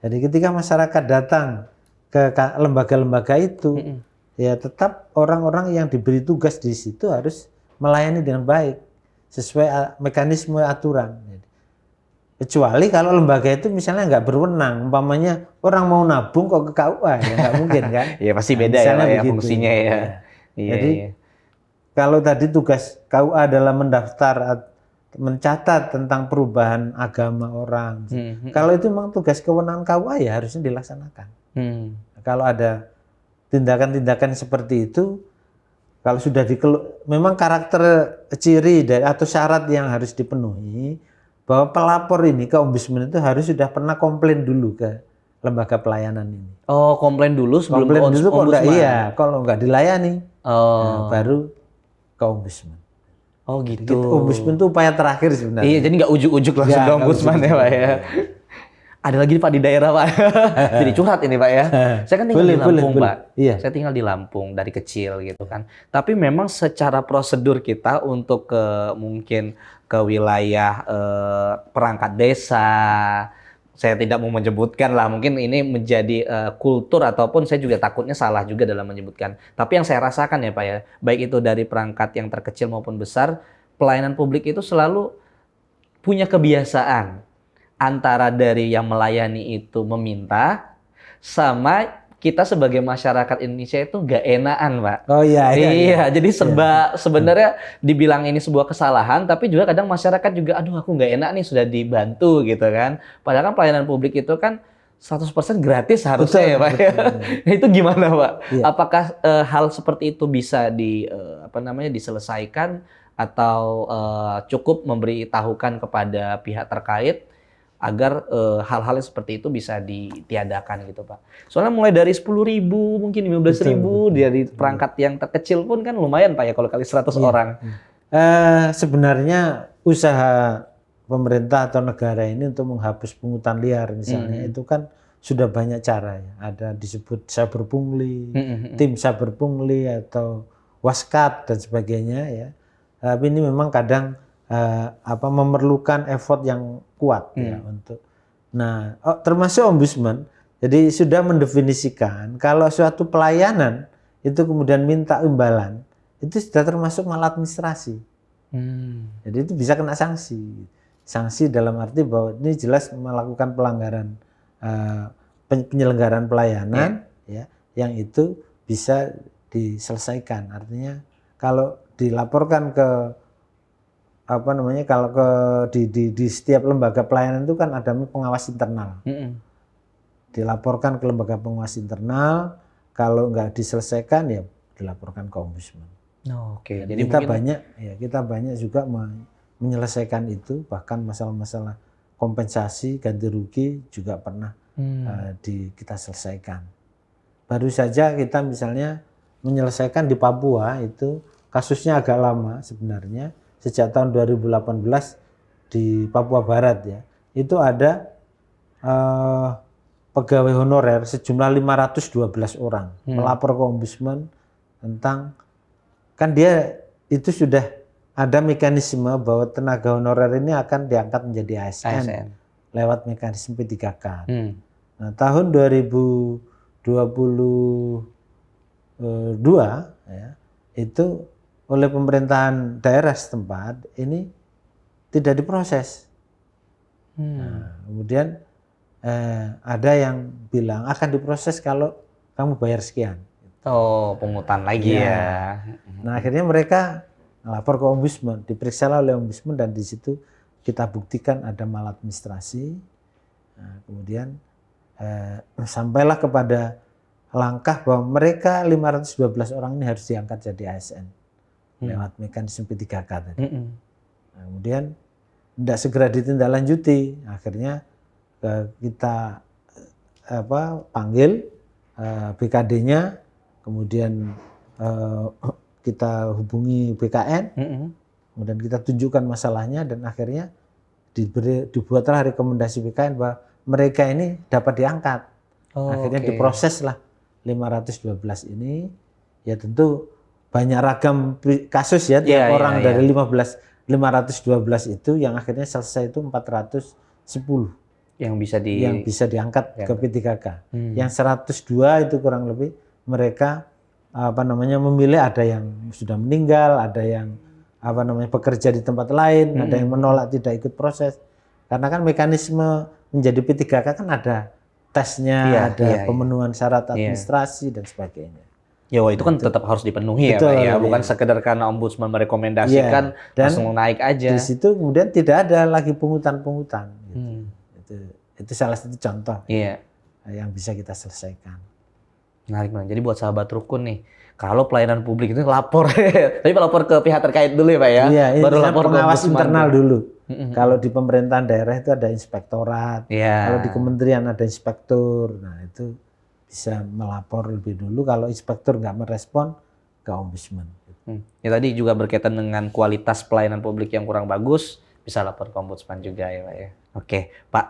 Jadi ketika masyarakat datang ke lembaga-lembaga itu, ya tetap orang-orang yang diberi tugas di situ harus melayani dengan baik sesuai mekanisme aturan. Kecuali kalau lembaga itu misalnya nggak berwenang, umpamanya orang mau nabung kok ke KUA, ya nggak mungkin kan? Ya pasti beda ya fungsinya ya. Jadi kalau tadi tugas KUA adalah mendaftar, mencatat tentang perubahan agama orang. Kalau itu memang tugas kewenangan KUA ya harusnya dilaksanakan. Kalau ada tindakan-tindakan seperti itu, kalau sudah memang karakter ciri atau syarat yang harus dipenuhi, bahwa pelapor ini ke ombudsman itu harus sudah pernah komplain dulu ke lembaga pelayanan ini. Oh, komplain dulu sebelum komplain ke ombudsman. Kalau nggak dilayani, baru ke ombudsman. Oh Jadi gitu. ombudsman itu upaya terakhir sebenarnya. Iya, jadi nggak ujuk-ujuk langsung Nggak ke ombudsman ya ujuk-ujuk. Pak ya. Ada lagi Pak di daerah Pak. Jadi curhat ini Pak ya. Saya kan tinggal di Lampung Pak. Iya. Saya tinggal di Lampung dari kecil gitu kan. Tapi memang secara prosedur kita untuk mungkin ke wilayah perangkat desa, saya tidak mau menyebutkan lah, mungkin ini menjadi kultur ataupun saya juga takutnya salah juga dalam menyebutkan. Tapi yang saya rasakan ya Pak ya, baik itu dari perangkat yang terkecil maupun besar, pelayanan publik itu selalu punya kebiasaan antara dari yang melayani itu meminta sama kita sebagai masyarakat Indonesia itu gak enakan, Pak. Oh iya. Iya, jadi sebenarnya dibilang ini sebuah kesalahan, tapi juga kadang masyarakat juga, aduh aku gak enak nih sudah dibantu gitu kan. Padahal kan pelayanan publik itu kan 100% gratis harusnya ya Pak. Nah, itu gimana Pak? Iya. Apakah hal seperti itu bisa diselesaikan atau cukup memberitahukan kepada pihak terkait agar hal-hal yang seperti itu bisa ditiadakan gitu Pak. Soalnya mulai dari 10.000 mungkin 15.000 dari perangkat yang terkecil pun kan lumayan Pak ya kalau kali 100 orang. Sebenarnya usaha pemerintah atau negara ini untuk menghapus pungutan liar misalnya itu kan sudah banyak cara ya. Ada disebut saber pungli, tim saber pungli atau waskat dan sebagainya ya. Tapi ini memang kadang memerlukan effort yang kuat ya untuk. Nah, termasuk ombudsman. Jadi sudah mendefinisikan kalau suatu pelayanan itu kemudian minta imbalan, itu sudah termasuk maladministrasi. Jadi itu bisa kena sanksi. Sanksi dalam arti bahwa ini jelas melakukan pelanggaran penyelenggaraan pelayanan ya, yang itu bisa diselesaikan. Artinya kalau dilaporkan ke kalau di setiap lembaga pelayanan itu kan ada pengawas internal. Dilaporkan ke lembaga pengawas internal, kalau nggak diselesaikan ya dilaporkan ke ombudsman. Oke, jadi kita banyak juga menyelesaikan itu, bahkan masalah-masalah kompensasi ganti rugi juga pernah kita selesaikan. Baru saja kita misalnya menyelesaikan di Papua itu kasusnya agak lama sebenarnya. Sejak tahun 2018 di Papua Barat ya, itu ada pegawai honorer sejumlah 512 orang melapor ke ombudsman tentang, kan dia itu sudah ada mekanisme bahwa tenaga honorer ini akan diangkat menjadi ASN. Lewat mekanisme P3K. Nah, tahun 2022 ya, itu oleh pemerintahan daerah setempat ini tidak diproses. Nah, kemudian ada yang bilang akan diproses kalau kamu bayar sekian. Oh, pungutan lagi ya. Nah, akhirnya mereka lapor ke ombudsman, diperiksa oleh ombudsman dan di situ kita buktikan ada maladministrasi. Nah, kemudian sampailah kepada langkah bahwa mereka 512 orang ini harus diangkat jadi ASN. Lewat mekanisme P3K tadi. Nah, kemudian tidak segera ditindaklanjuti, akhirnya kita panggil BKD-nya, kemudian kita hubungi BKN, kemudian kita tunjukkan masalahnya dan akhirnya dibuatlah rekomendasi BKN bahwa mereka ini dapat diangkat. Akhirnya diproseslah 512 ini, ya tentu banyak ragam kasus ya, tiap orang dari 512 itu yang akhirnya selesai itu 410 yang bisa diangkat ke P3K. Yang 102 itu kurang lebih mereka memilih, ada yang sudah meninggal, ada yang bekerja di tempat lain, ada yang menolak tidak ikut proses. Karena kan mekanisme menjadi P3K kan ada tesnya, ada pemenuhan syarat administrasi dan sebagainya. Ya, itu kan tetap harus dipenuhi ya Pak ya, bukan sekedar karena ombudsman merekomendasikan langsung naik aja. Di situ kemudian tidak ada lagi pungutan-pungutan. Gitu. Itu salah satu contoh yang bisa kita selesaikan. Menarik. Jadi buat sahabat rukun nih, kalau pelayanan publik itu lapor, tapi lapor ke pihak terkait dulu ya Pak ya, baru lapor ke pengawas internal dulu. Kalau di pemerintahan daerah itu ada inspektorat, kalau di kementerian ada inspektur. Nah itu bisa melapor lebih dulu, kalau inspektur nggak merespon ke ombudsman. Ya tadi juga berkaitan dengan kualitas pelayanan publik yang kurang bagus, bisa lapor ke Ombudsman juga ya Pak ya. Oke Pak,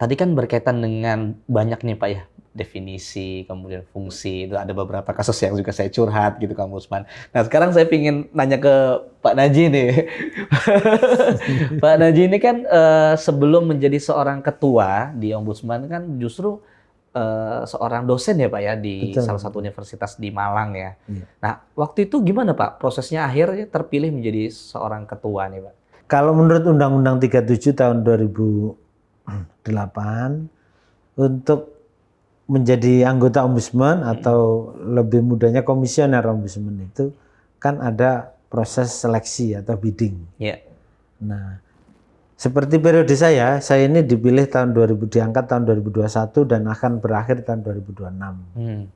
tadi kan berkaitan dengan banyak nih Pak ya, definisi, kemudian fungsi, itu ada beberapa kasus yang juga saya curhat gitu ke Ombudsman. Nah sekarang saya ingin nanya ke Pak Naji nih. Pak Naji ini kan sebelum menjadi seorang ketua di Ombudsman kan justru seorang dosen ya Pak ya di Betul. salah satu universitas di Malang ya. Iya. Nah waktu itu gimana Pak prosesnya akhirnya terpilih menjadi seorang ketua nih Pak? Kalau menurut Undang-Undang 37 tahun 2008 untuk menjadi anggota ombudsman atau lebih mudahnya komisioner ombudsman itu kan ada proses seleksi atau bidding. Ya. Nah, seperti periode saya ini dipilih tahun 2000, diangkat tahun 2021 dan akan berakhir tahun 2026.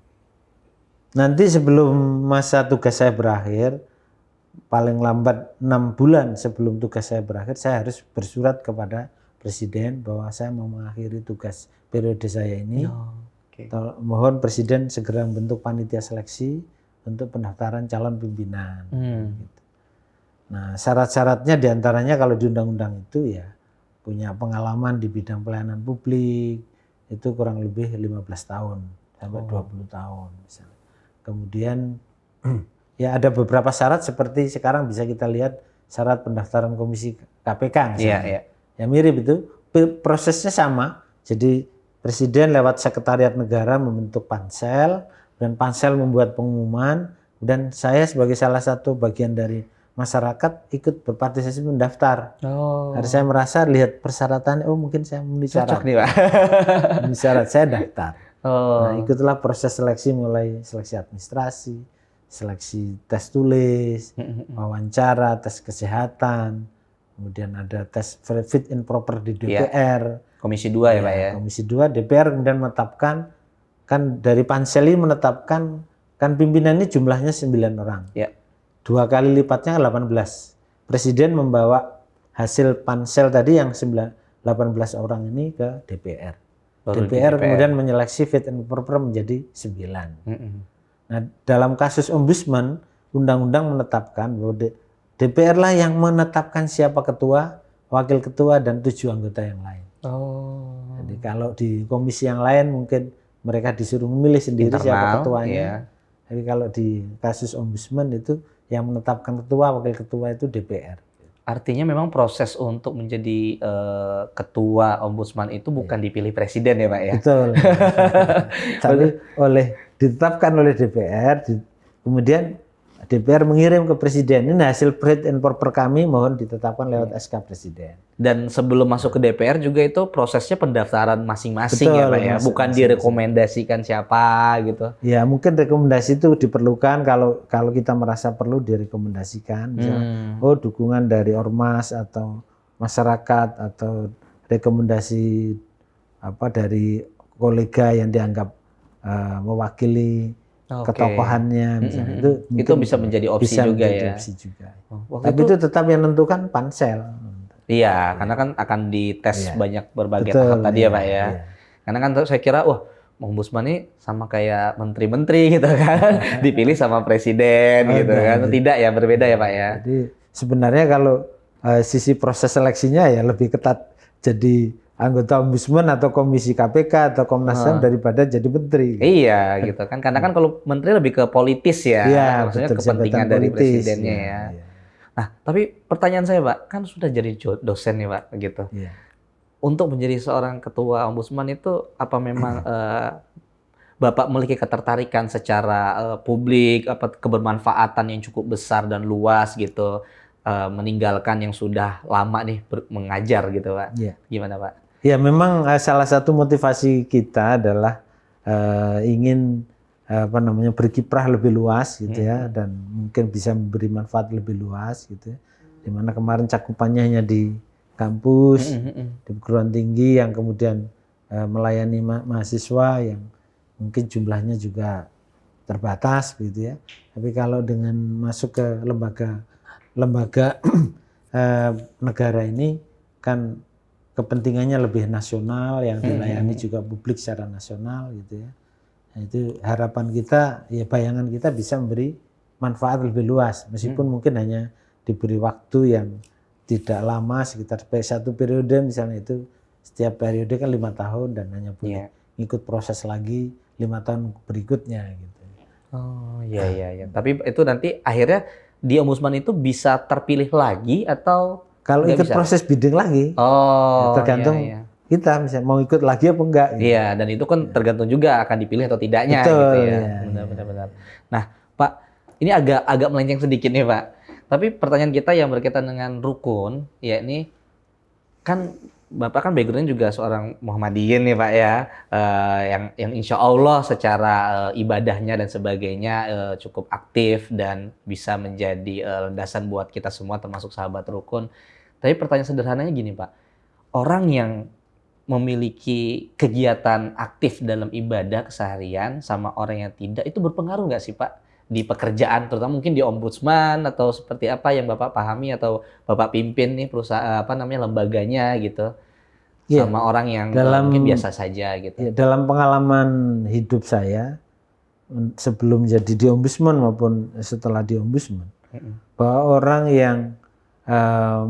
Nanti sebelum masa tugas saya berakhir, paling lambat 6 bulan sebelum tugas saya berakhir, saya harus bersurat kepada Presiden bahwa saya mau mengakhiri tugas periode saya ini. Mohon Presiden segera membentuk panitia seleksi untuk pendaftaran calon pimpinan. Gitu. Nah, syarat-syaratnya diantaranya kalau di undang-undang itu ya punya pengalaman di bidang pelayanan publik itu kurang lebih 15 tahun sampai 20 tahun misalnya. Kemudian ya ada beberapa syarat seperti sekarang bisa kita lihat syarat pendaftaran komisi KPK misalnya. Ya mirip itu, prosesnya sama. Jadi Presiden lewat Sekretariat Negara membentuk pansel dan pansel membuat pengumuman dan saya sebagai salah satu bagian dari masyarakat ikut berpartisipasi mendaftar. Karena saya merasa lihat persyaratan, oh mungkin saya memenuhi syarat. Cocok nih Pak. Memenuhi syarat, saya daftar. Nah, ikutlah proses seleksi mulai seleksi administrasi, seleksi tes tulis, wawancara, tes kesehatan, kemudian ada tes fit and proper di DPR. Komisi 2 ya Pak ya. Komisi 2 DPR kemudian menetapkan, kan dari pansel ini menetapkan, kan pimpinan ini jumlahnya 9 orang. Ya. 2 kali lipatnya 18. Presiden membawa hasil pansel tadi yang 18 orang ini ke DPR. DPR kemudian menyeleksi fit and proper menjadi 9. Nah, dalam kasus ombudsman, undang-undang menetapkan bahwa DPR lah yang menetapkan siapa ketua, wakil ketua, dan 7 anggota yang lain. Jadi kalau di komisi yang lain mungkin mereka disuruh memilih sendiri siapa ketuanya. Tapi kalau di kasus ombudsman itu yang menetapkan ketua, wakil ketua itu DPR. Artinya memang proses untuk menjadi ketua ombudsman itu bukan dipilih presiden ya Pak ya? Betul. Tapi ditetapkan oleh DPR, kemudian DPR mengirim ke presiden. Ini hasil fit and proper kami, mohon ditetapkan lewat SK presiden. Dan sebelum masuk ke DPR juga itu prosesnya pendaftaran masing-masing ya Pak ya? Bukan direkomendasikan siapa gitu? Ya mungkin rekomendasi itu diperlukan kalau kita merasa perlu direkomendasikan. Misalnya, dukungan dari ormas atau masyarakat atau rekomendasi dari kolega yang dianggap mewakili ketokohannya misalnya itu bisa menjadi opsi juga ya. Opsi juga. Tapi itu tetap yang menentukan pansel. Iya, karena kan akan dites banyak berbagai tahap tadi ya Pak ya. Karena kan saya kira ombudsman ini sama kayak menteri-menteri gitu kan, dipilih sama presiden gitu kan. Tidak ya, berbeda ya Pak ya. Jadi sebenarnya kalau sisi proses seleksinya ya lebih ketat jadi anggota ombudsman atau komisi KPK atau Komnas HAM daripada jadi menteri. Iya gitu kan, karena kan kalau menteri lebih ke politis ya, maksudnya kepentingan dari presidennya ya. Nah tapi pertanyaan saya Pak, kan sudah jadi dosen nih Pak gitu. Untuk menjadi seorang ketua ombudsman itu apa memang Bapak memiliki ketertarikan secara publik, kebermanfaatan yang cukup besar dan luas gitu, meninggalkan yang sudah lama nih mengajar gitu Pak? Gimana Pak? Ya memang salah satu motivasi kita adalah ingin berkiprah lebih luas gitu ya, dan mungkin bisa memberi manfaat lebih luas gitu ya. Dimana kemarin cakupannya hanya di kampus, di perguruan tinggi yang kemudian melayani mahasiswa yang mungkin jumlahnya juga terbatas gitu ya. Tapi kalau dengan masuk ke lembaga negara ini kan kepentingannya lebih nasional, yang dilayani juga publik secara nasional gitu ya. Nah, itu harapan kita, ya bayangan kita bisa memberi manfaat lebih luas, meskipun mungkin hanya diberi waktu yang tidak lama, sekitar satu periode misalnya, itu setiap periode kan 5 tahun dan hanya boleh ikut proses lagi 5 tahun berikutnya gitu. Oh iya. Tapi itu nanti akhirnya di ombudsman itu bisa terpilih lagi atau Kalau nggak ikut bisa? proses bidding lagi, Oh tergantung iya. kita misalnya mau ikut lagi apa enggak. Gitu. Iya, dan itu kan tergantung juga akan dipilih atau tidaknya Betul, gitu ya. iya, Benar. Nah, Pak, ini agak melenceng sedikit nih, Pak. Tapi pertanyaan kita yang berkaitan dengan rukun, ya ini kan Bapak kan background-nya juga seorang Muhammadiyin nih, Pak ya. Yang insya Allah secara ibadahnya dan sebagainya cukup aktif dan bisa menjadi landasan buat kita semua termasuk sahabat rukun. Tapi pertanyaan sederhananya gini, Pak. Orang yang memiliki kegiatan aktif dalam ibadah keseharian sama orang yang tidak, itu berpengaruh nggak sih Pak di pekerjaan, terutama mungkin di ombudsman atau seperti apa yang Bapak pahami atau Bapak pimpin nih perusahaan lembaganya gitu, sama orang yang mungkin biasa saja gitu. Ya, dalam pengalaman hidup saya sebelum jadi di ombudsman maupun setelah di ombudsman, bahwa orang yang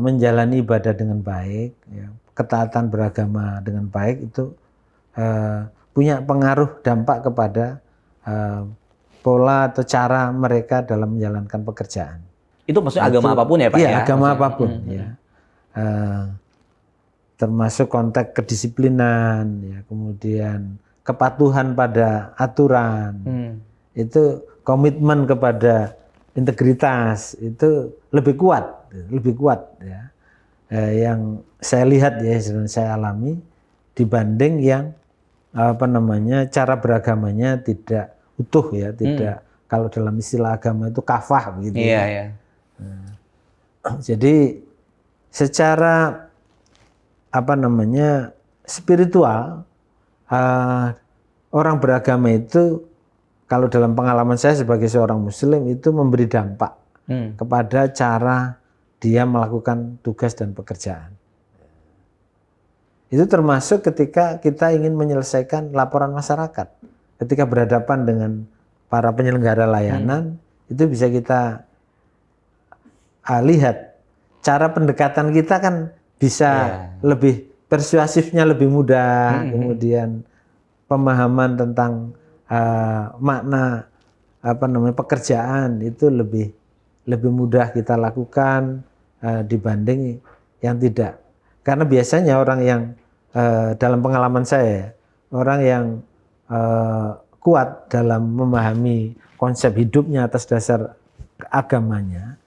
menjalani ibadah dengan baik, ya, ketaatan beragama dengan baik itu punya pengaruh dampak kepada pola atau cara mereka dalam menjalankan pekerjaan. Itu maksudnya agama apapun ya Pak iya, ya? Agama apapun ya. Termasuk konteks kedisiplinan, ya, kemudian kepatuhan pada aturan, itu komitmen kepada integritas itu lebih kuat ya. Yang saya lihat ya, yang saya alami dibanding yang cara beragamanya tidak utuh ya, tidak kalau dalam istilah agama itu kafah begitu. Iya, ya. ya. Jadi secara spiritual, orang beragama itu kalau dalam pengalaman saya sebagai seorang muslim itu memberi dampak kepada cara dia melakukan tugas dan pekerjaan. Itu termasuk ketika kita ingin menyelesaikan laporan masyarakat. Ketika berhadapan dengan para penyelenggara layanan, itu bisa kita lihat cara pendekatan kita kan bisa lebih persuasifnya lebih mudah, kemudian pemahaman tentang makna pekerjaan itu lebih mudah kita lakukan dibanding yang tidak. Karena biasanya orang yang dalam pengalaman saya, orang yang kuat dalam memahami konsep hidupnya atas dasar agamanya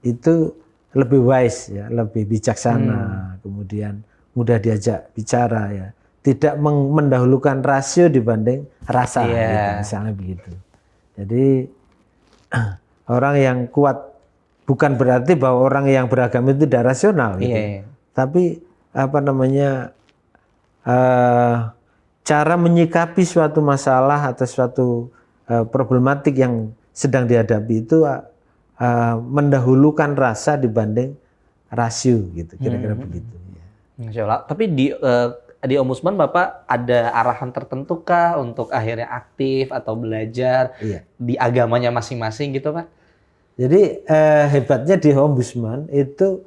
itu lebih wise ya, lebih bijaksana, kemudian mudah diajak bicara ya, tidak mendahulukan rasio dibanding rasa, gitu, misalnya begitu. Jadi orang yang kuat bukan berarti bahwa orang yang beragama itu tidak rasional, gitu. Tapi cara menyikapi suatu masalah atau suatu problematik yang sedang dihadapi itu mendahulukan rasa dibanding rasio, gitu, kira-kira begitu. Masya Allah. Tapi di ombudsman Bapak ada arahan tertentu kah untuk akhirnya aktif atau belajar di agamanya masing-masing gitu Pak? Jadi hebatnya di ombudsman itu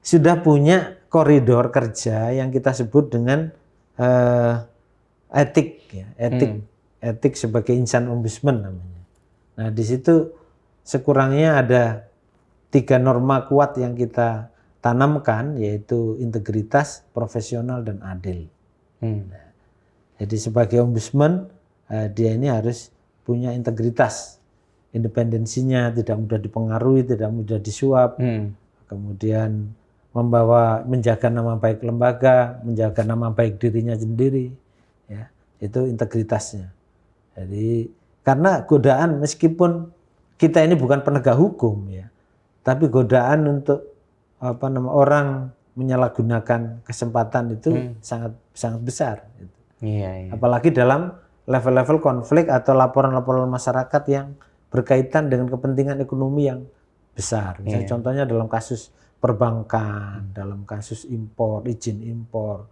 sudah punya koridor kerja yang kita sebut dengan etik, ya, etik sebagai insan ombudsman namanya. Nah di situ sekurangnya ada 3 norma kuat yang kita tanamkan, yaitu integritas, profesional, dan adil. Nah, jadi sebagai ombudsman dia ini harus punya integritas, independensinya tidak mudah dipengaruhi, tidak mudah disuap, kemudian menjaga nama baik lembaga, menjaga nama baik dirinya sendiri, ya, itu integritasnya. Jadi karena godaan, meskipun kita ini bukan penegak hukum ya, tapi godaan untuk orang menyalahgunakan kesempatan itu sangat besar. Gitu. Apalagi dalam level-level konflik atau laporan-laporan masyarakat yang berkaitan dengan kepentingan ekonomi yang besar. Misalnya contohnya dalam kasus perbankan, dalam kasus impor, izin impor,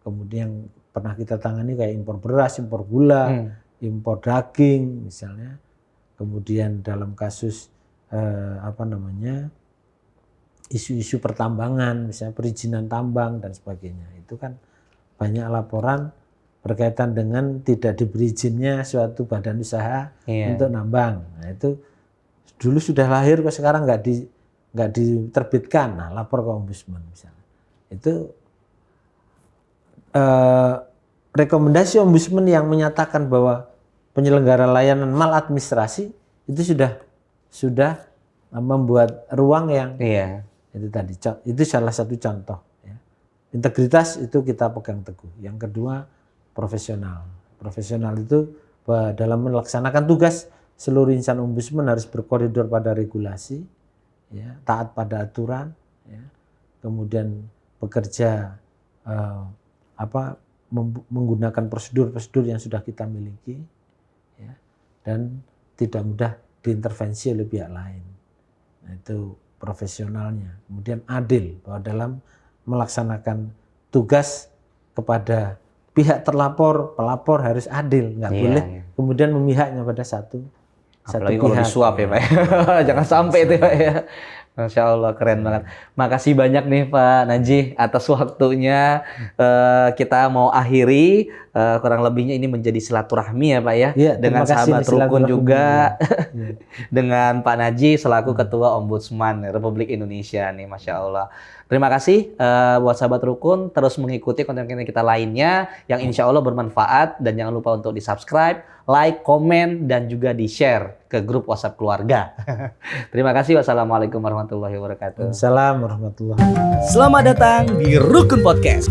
kemudian pernah kita tangani kayak impor beras, impor gula, impor daging misalnya. kemudian dalam kasus isu-isu pertambangan, misalnya perizinan tambang dan sebagainya. Itu kan banyak laporan berkaitan dengan tidak diberi izinnya suatu badan usaha untuk nambang. Nah, itu dulu sudah lahir kok sekarang nggak diterbitkan. Nah, lapor ke Ombudsman misalnya. Itu rekomendasi Ombudsman yang menyatakan bahwa penyelenggara layanan maladministrasi itu sudah membuat ruang yang itu tadi, itu salah satu contoh. Ya. Integritas itu kita pegang teguh. Yang kedua profesional. Profesional itu dalam melaksanakan tugas seluruh insan Ombudsman harus berkoridor pada regulasi, ya, taat pada aturan, ya, kemudian bekerja menggunakan prosedur-prosedur yang sudah kita miliki, ya, dan tidak mudah diintervensi oleh pihak lain. Nah, itu profesionalnya. Kemudian adil, bahwa dalam melaksanakan tugas kepada pihak terlapor, pelapor harus adil, nggak boleh kemudian memihaknya pada satu apalagi pihak. Kalau disuap ya Pak. Jangan sampai itu Pak ya. Masya Allah, keren banget. Makasih banyak nih Pak Najih atas waktunya. Kita mau akhiri, kurang lebihnya ini menjadi silaturahmi ya Pak ya. Dengan sahabat rukun juga. Dengan Pak Najih selaku Ketua Ombudsman Republik Indonesia nih, Masya Allah. Terima kasih buat sahabat rukun, terus mengikuti konten-konten kita lainnya yang insya Allah bermanfaat, dan jangan lupa untuk di-subscribe, like, komen, dan juga di-share ke grup WhatsApp keluarga. Terima kasih. Wassalamualaikum warahmatullahi wabarakatuh. Assalamualaikum warahmatullahi wabarakatuh. Selamat datang di Rukun Podcast.